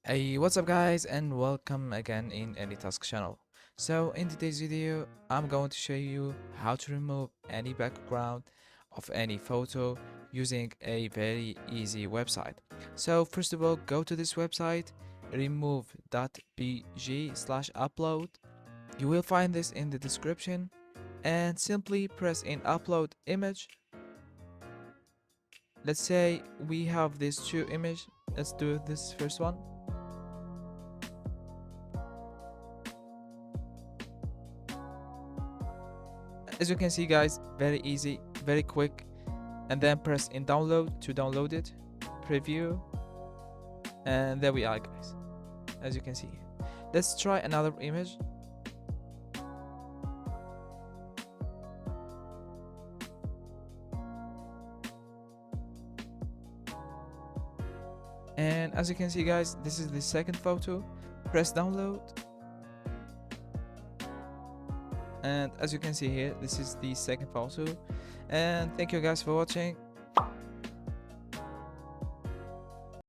Hey, what's up guys and welcome again in AnyTask channel. So in today's video, I'm going to show you how to remove any background of any photo using a very easy website. So first of all, go to this website, remove.bg/upload. You will find this in the description and simply press in upload image. Let's say we have these two images. Let's do this first one. As you can see guys, very easy, very quick, and then press in download to download it, preview, and there we are guys, as you can see. Let's try another image. And as you can see guys, this is the second photo. Press download, and as you can see here, this is the second photo. And thank you guys for watching.